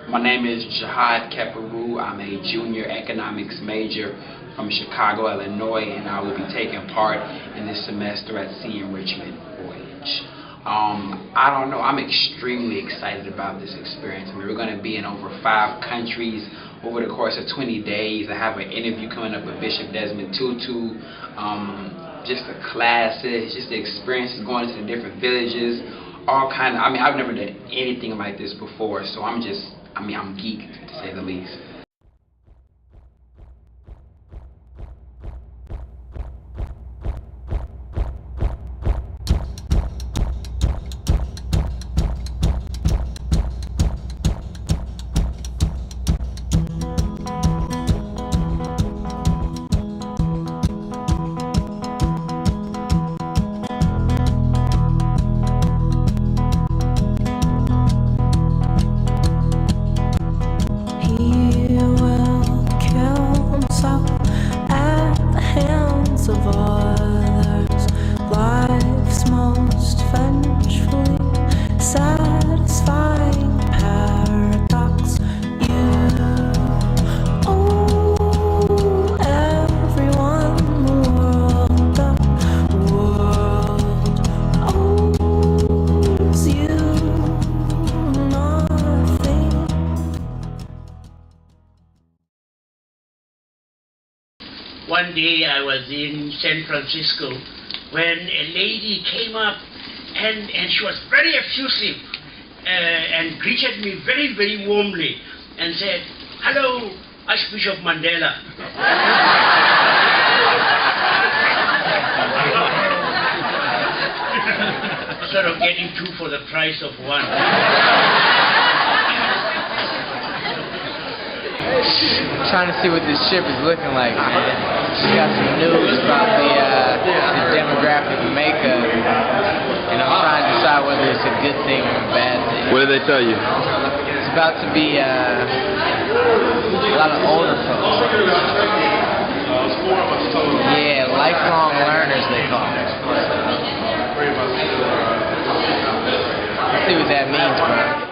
My name is Jihad Kheperu. I'm a junior economics major from Chicago, Illinois, and I will be taking part in this semester at Sea Enrichment Voyage. I don't know, I'm extremely excited about this experience. I mean, we're going to be in over 5 countries over the course of 20 days. I have an interview coming up with Bishop Desmond Tutu. Just the classes, just the experiences going to the different villages, all kind of, I mean, I've never done anything like this before, so I'm geeked, to say the least. One day I was in San Francisco when a lady came up and she was very effusive and greeted me very, very warmly and said, "Hello, Archbishop Mandela." Sort of getting 2 for the price of 1. Trying to see what this ship is looking like, man. She got some news about the demographic of makeup, and I'm trying to decide whether it's a good thing or a bad thing. What did they tell you? It's about to be a lot of older folks. Yeah, lifelong learners, they call it. Let's see what that means, bro.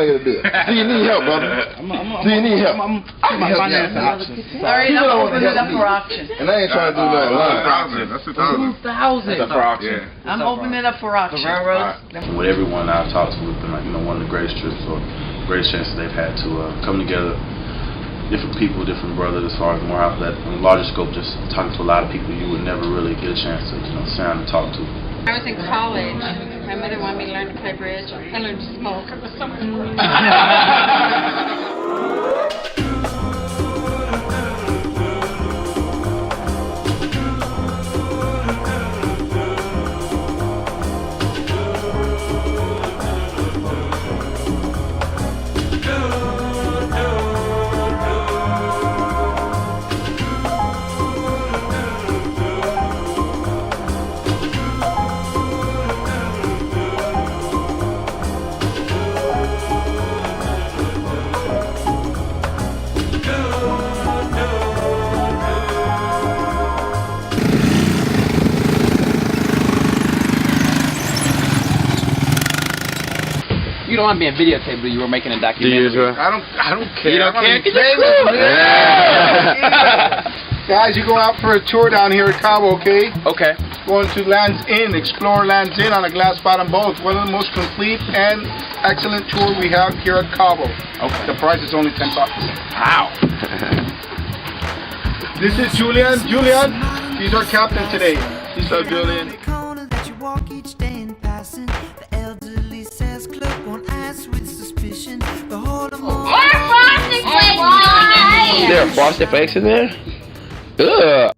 Do you need help, brother? Do you need help? I'm financing options. Sorry, I'm opening it up for auction. And I ain't trying to do no line. That's 2,000. That's for auction. I'm opening it up for auction. With everyone I've talked to, it's been like, one of the greatest trips or greatest chances they've had to come together. Different people, different brothers, as far as Morehouse, that on a larger scope, just talking to a lot of people you would never really get a chance to, sit down and talk to. I was in college. My mother wanted me to learn to play bridge. I learned to smoke. It was so much fun. You don't want to be in videotape, but you were making a documentary. I don't care. You don't care? Guys, you go out for a tour down here at Cabo, okay? Okay. Going to Land's End, explore Land's End on a glass bottom boat. One of the most complete and excellent tour we have here at Cabo. Okay. The price is only $10. Wow. This is Julian. Julian, he's our captain today. He's our Julian. There are frosted flakes in there? Ugh.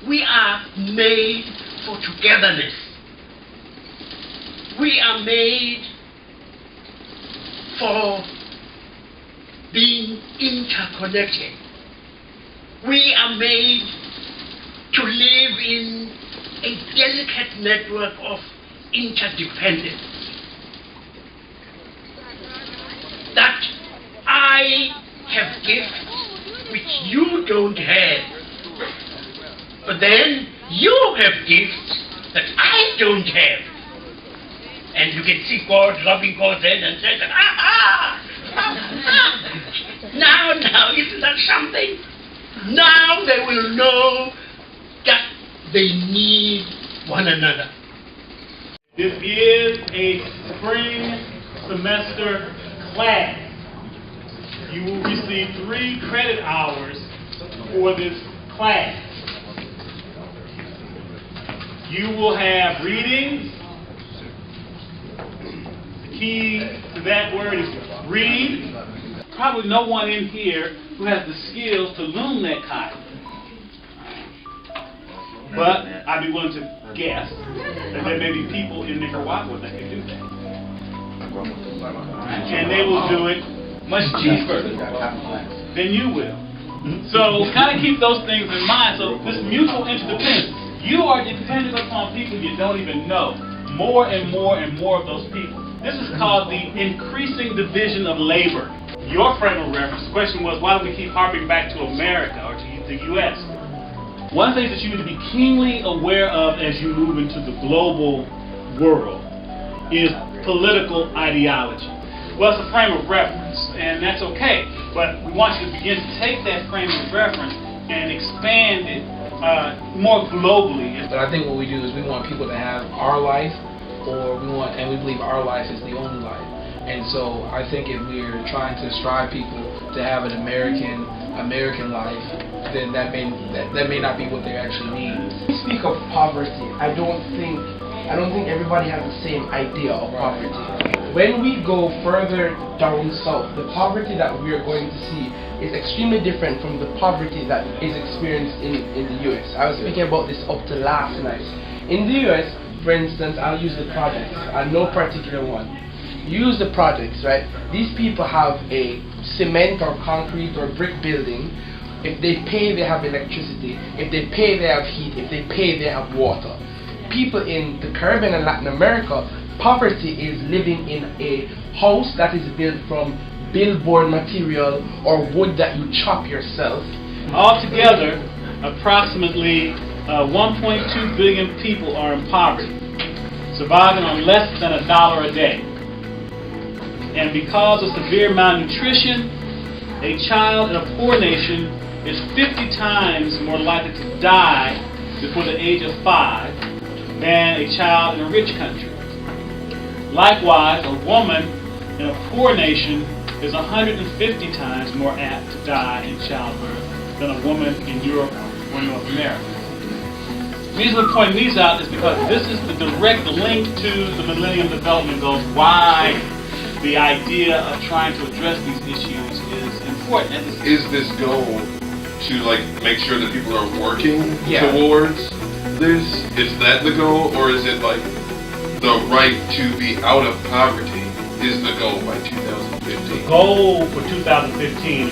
We are made for togetherness. We are made for being interconnected. We are made to live in a delicate network of interdependent. That I have gifts which you don't have. But then you have gifts that I don't have. And you can see God, loving God then and say, now, isn't that something? Now they will know that they need one another. This is a spring semester class. You will receive 3 credit hours for this class. You will have readings. The key to that word is read. Probably no one in here who has the skills to loom that cotton. But I'd be willing to guess that there may be people in Nicaragua that can do that. And they will do it much cheaper than you will. So kind of keep those things in mind. So this mutual interdependence, you are dependent upon people you don't even know. More and more and more of those people. This is called the increasing division of labor. Your frame of reference, the question was, why do we keep harping back to America or to the U.S.? One of the things that you need to be keenly aware of as you move into the global world is political ideology. Well, it's a frame of reference, and that's okay, but we want you to begin to take that frame of reference and expand it more globally. But I think what we do is we want people to have our life, and we believe our life is the only life. And so I think if we're trying to strive people to have an American life, then that may not be what they actually need. Speak of poverty. I don't think everybody has the same idea of poverty. When we go further down south, the poverty that we are going to see is extremely different from the poverty that is experienced in the US. I was speaking about this up to last night. In the US, for instance, I'll use the projects, no particular one. Use the projects, right? These people have a cement or concrete or brick building. If they pay, they have electricity. If they pay, they have heat. If they pay, they have water. People in the Caribbean and Latin America, poverty is living in a house that is built from billboard material or wood that you chop yourself. Altogether, approximately 1.2 billion people are in poverty, surviving on less than $1 a day. And because of severe malnutrition, a child in a poor nation is 50 times more likely to die before the age of 5 than a child in a rich country. Likewise, a woman in a poor nation is 150 times more apt to die in childbirth than a woman in Europe or North America. The reason we're pointing these out is because this is the direct link to the Millennium Development Goals, why the idea of trying to address these issues is important. Is this goal to make sure that people are working towards this? Is that the goal, or is it the right to be out of poverty is the goal by 2015? The goal for 2015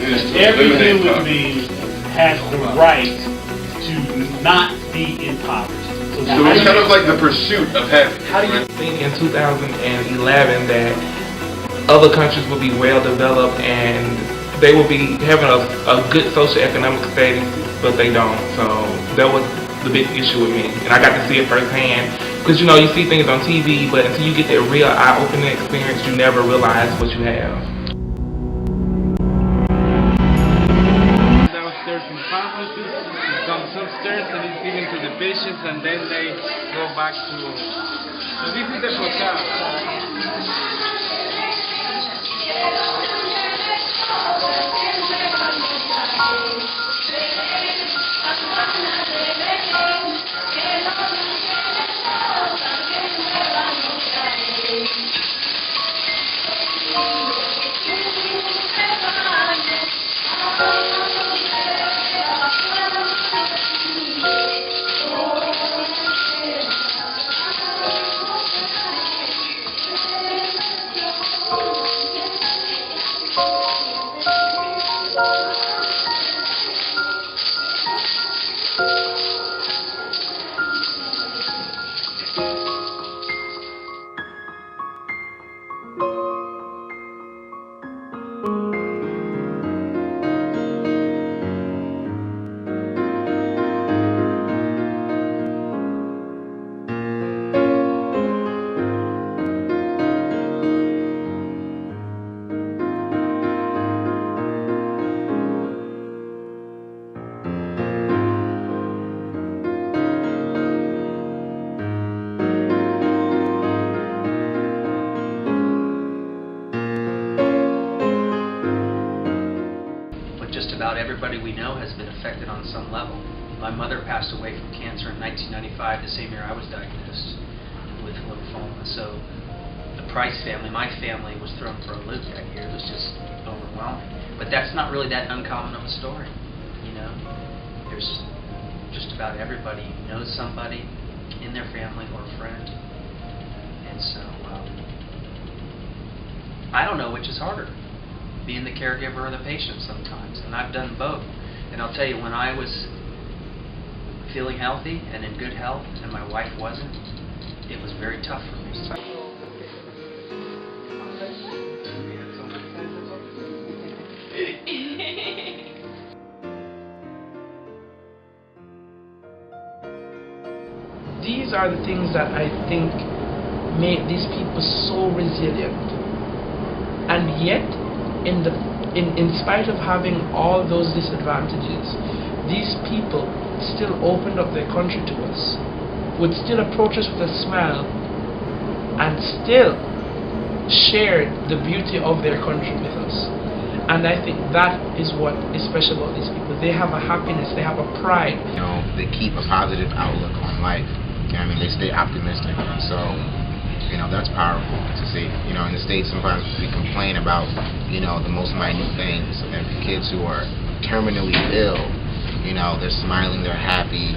is that every human being has the right to not be in poverty. So it's kind of like the pursuit of happiness. How do you think in 2011 that other countries will be well developed and they will be having a good socioeconomic status, but they don't? So that was the big issue with me, and I got to see it firsthand. Because you see things on TV, but until you get that real eye-opening experience, you never realize what you have. Downstairs in pharmacies, it comes upstairs and it's given to the patients, and then they go back to. So this is the hotel. everybody we know has been affected on some level. My mother passed away from cancer in 1995, the same year I was diagnosed with lymphoma. So the Price family, my family, was thrown for a loop that year. It was just overwhelming. But that's not really that uncommon of a story, you know. There's just about everybody knows somebody in their family or a friend. And so I don't know which is harder, being the caregiver or the patient sometimes. And I've done both. And I'll tell you, when I was feeling healthy and in good health and my wife wasn't, it was very tough for me. These are the things that I think make these people so resilient. And yet, in spite of having all those disadvantages, these people still opened up their country to us, would still approach us with a smile, and still shared the beauty of their country with us. And I think that is what is special about these people. They have a happiness, they have a pride. You know, they keep a positive outlook on life. You know what I mean? They stay optimistic. So, you know, that's powerful to see. You know, in the States, sometimes we complain about, you know, the most minute things. And kids who are terminally ill, you know, they're smiling, they're happy.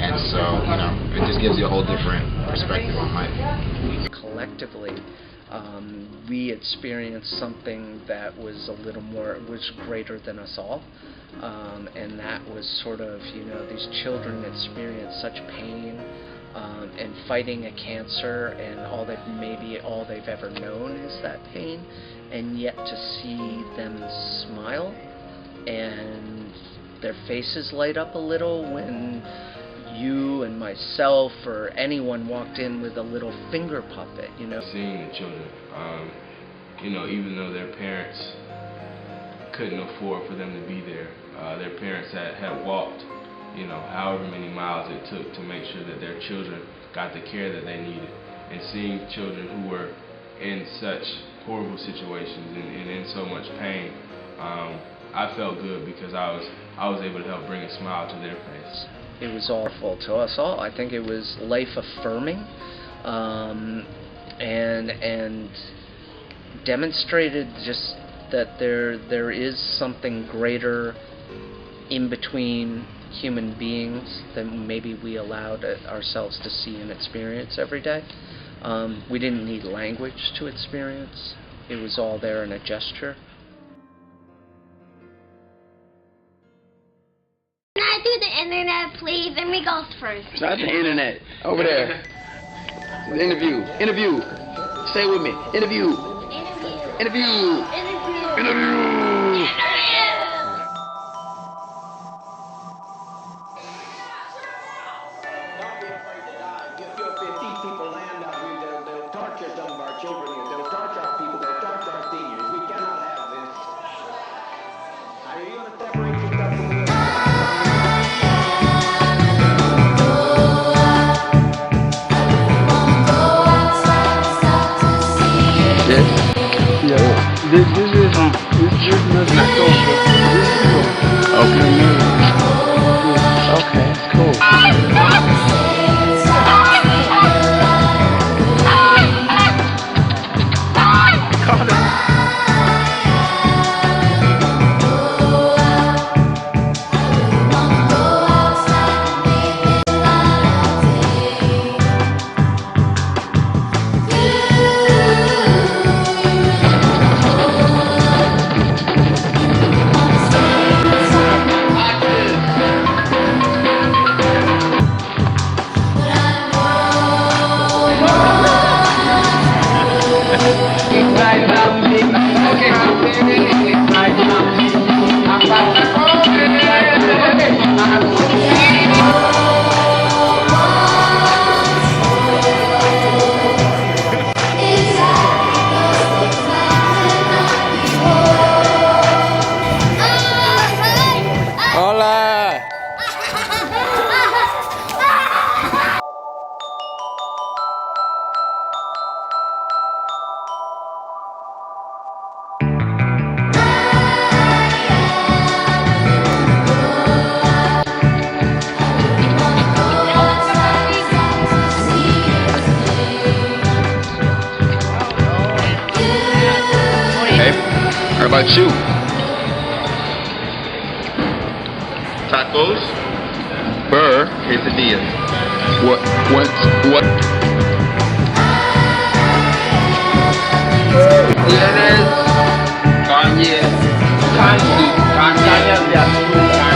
And so, you know, it just gives you a whole different perspective on life. Collectively, we experienced something that was was greater than us all. And that was sort of, you know, these children experience such pain and fighting a cancer, and all they've ever known is that pain, and yet to see them smile and their faces light up a little when you and myself or anyone walked in with a little finger puppet, you know. Seeing the children, you know, even though their parents couldn't afford for them to be there, their parents had walked, you know, however many miles it took to make sure that their children got the care that they needed. And seeing children who were in such horrible situations and in so much pain, I felt good because I was able to help bring a smile to their face. It was awful to us all. I think it was life affirming, and demonstrated just that there is something greater in between human beings than maybe we allowed ourselves to see and experience every day. We didn't need language to experience. It was all there in a gesture. Can I do the internet, please? Let me go first. It's not the internet. Over there. The interview. Interview. Say it with me. Interview. Interview. Interview. This is not Okay, it's cool. about you? Tacos. Burr. Quesadillas. What? Tienes caña de azúcar.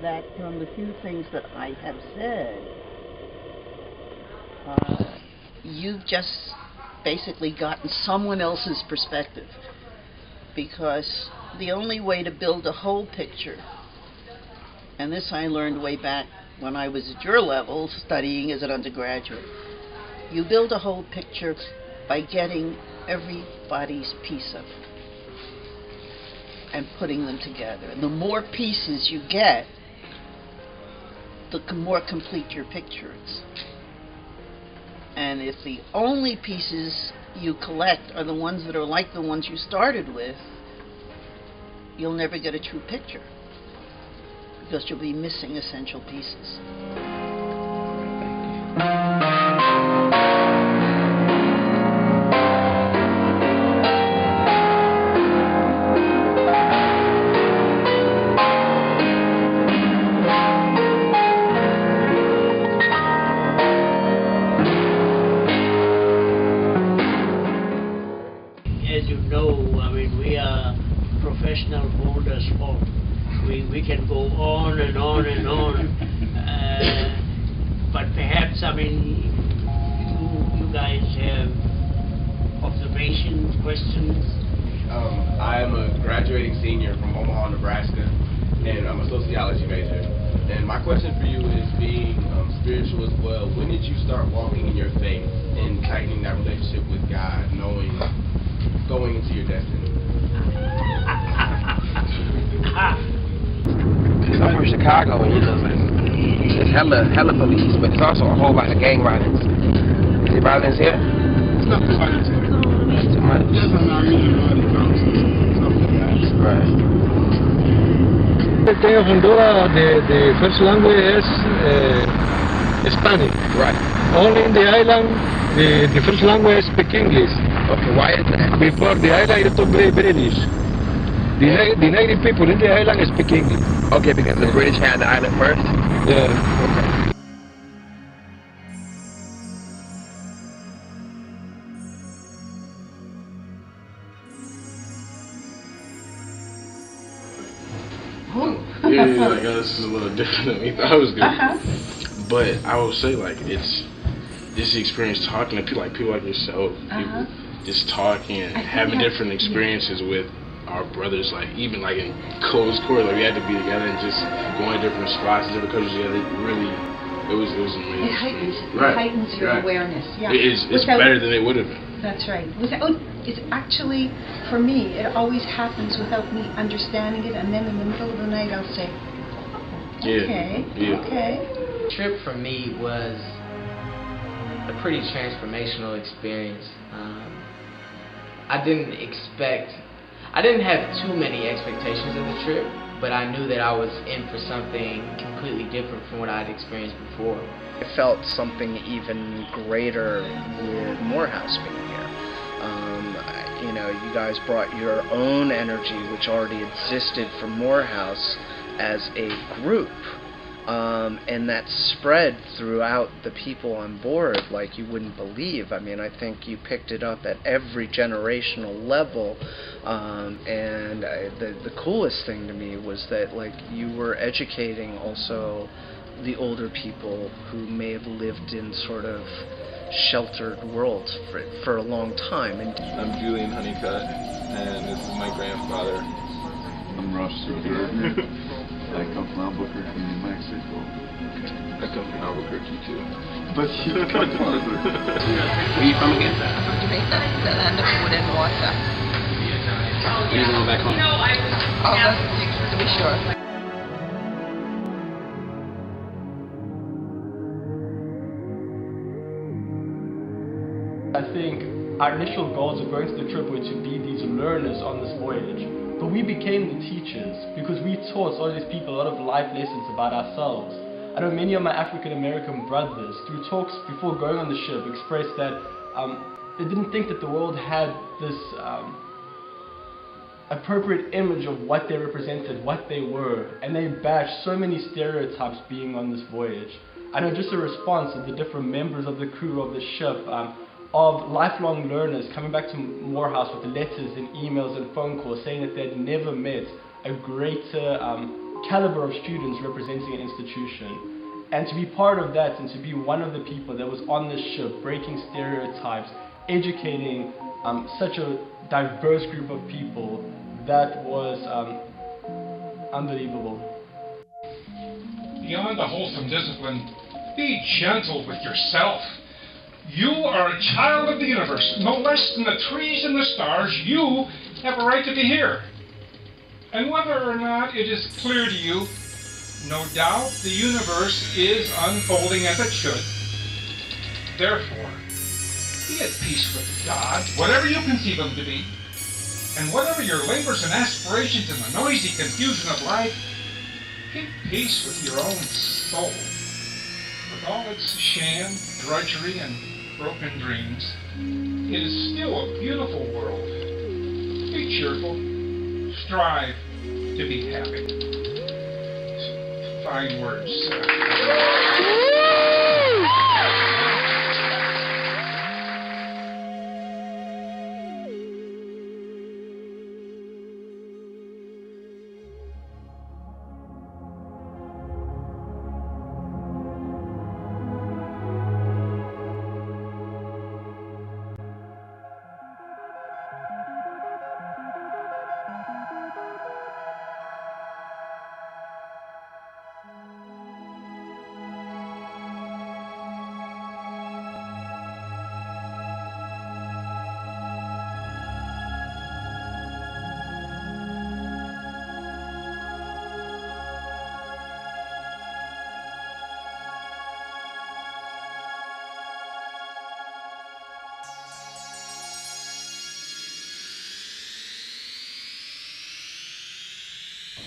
That from the few things that I have said, you've just basically gotten someone else's perspective, because the only way to build a whole picture, and this I learned way back when I was at your level studying as an undergraduate, you build a whole picture by getting everybody's piece of it and putting them together. And the more pieces you get, the more complete your picture is. And if the only pieces you collect are the ones that are like the ones you started with, you'll never get a true picture, because you'll be missing essential pieces. Professional boulders folk. We can go on and on and on. But perhaps, I mean, you guys have observations, questions? I am a graduating senior from Omaha, Nebraska, and I'm a sociology major. And my question for you is, being spiritual as well, when did you start walking in your faith and tightening that relationship with God, knowing, going into your destiny? I'm from Chicago, and you know, there's hella police, but there's also a whole lot of gang violence. Is there violence here? It's not too much. Too much. Yes, I'm not really Right. Tengo Honduras, the first language is Spanish. Right. Only in the island, the first language speak English. Okay, why is that? Before the island, it was British. The native people in the island speak English. Okay, because the British had the island first? Yeah. Okay. Yeah, like this is a little different than we thought it was gonna be. But I would say, like, it's this experience talking to people like yourself, people just talking and having different experiences with our brothers, like even like in close quarters, like we had to be together and just going to different spots, different countries together. Really, it was amazing. It heightens, right. It heightens your awareness. Yeah. It's better than it would have been. That's right. It's actually, for me, it always happens without me understanding it, and then in the middle of the night I'll say, okay, okay. The trip for me was a pretty transformational experience. I didn't have too many expectations of the trip, but I knew that I was in for something completely different from what I'd experienced before. I felt something even greater with Morehouse being here. You know, you guys brought your own energy, which already existed from Morehouse, as a group. And that spread throughout the people on board like you wouldn't believe. I mean, I think you picked it up at every generational level. And the coolest thing to me was that, like, you were educating also the older people who may have lived in sort of sheltered worlds for a long time. And I'm Julian Honeycutt, and this is my grandfather. I'm Ross Silver. I come from Albuquerque, New Mexico. I come from Albuquerque too. But you come farther. Where are you from again? Jamaica, the land of wood and water. When are you going back home? August 6th, to be sure. I think our initial goals of going to the trip were to be these learners on this voyage. But we became the teachers because we taught all these people a lot of life lessons about ourselves. I know many of my African American brothers, through talks before going on the ship, expressed that they didn't think that the world had this appropriate image of what they represented, what they were, and they bashed so many stereotypes being on this voyage. I know just a response of the different members of the crew of the ship, of lifelong learners coming back to Morehouse with letters and emails and phone calls saying that they'd never met a greater caliber of students representing an institution. And to be part of that and to be one of the people that was on this ship breaking stereotypes, educating such a diverse group of people, that was unbelievable. Beyond the wholesome discipline, be gentle with yourself. You are a child of the universe. No less than the trees and the stars, you have a right to be here. And whether or not it is clear to you, no doubt the universe is unfolding as it should. Therefore, be at peace with God, whatever you conceive him to be, and whatever your labors and aspirations in the noisy confusion of life, keep peace with your own soul, with all its sham, drudgery, and broken dreams. It is still a beautiful world. Be cheerful. Strive to be happy. Fine words.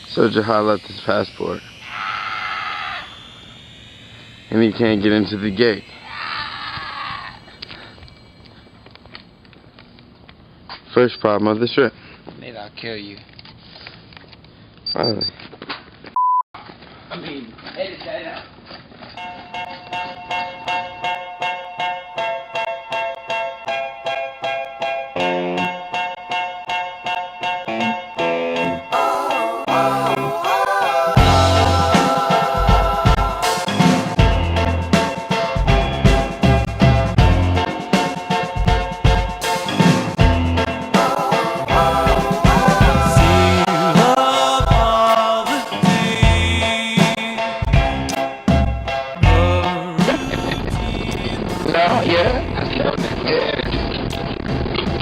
So Jihad left his passport, and he can't get into the gate. First problem of the trip. Maybe I'll kill you. Finally. I mean, edit that out.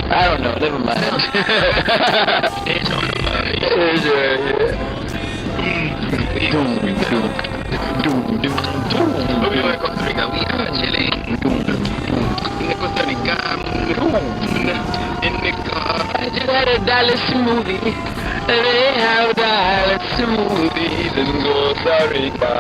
I don't know, never mind. It's alright. Obvio de Costa Rica, we are chilling. In Costa Rica, in the car. I just had a dollar smoothie. They have dollar smoothies in Costa Rica.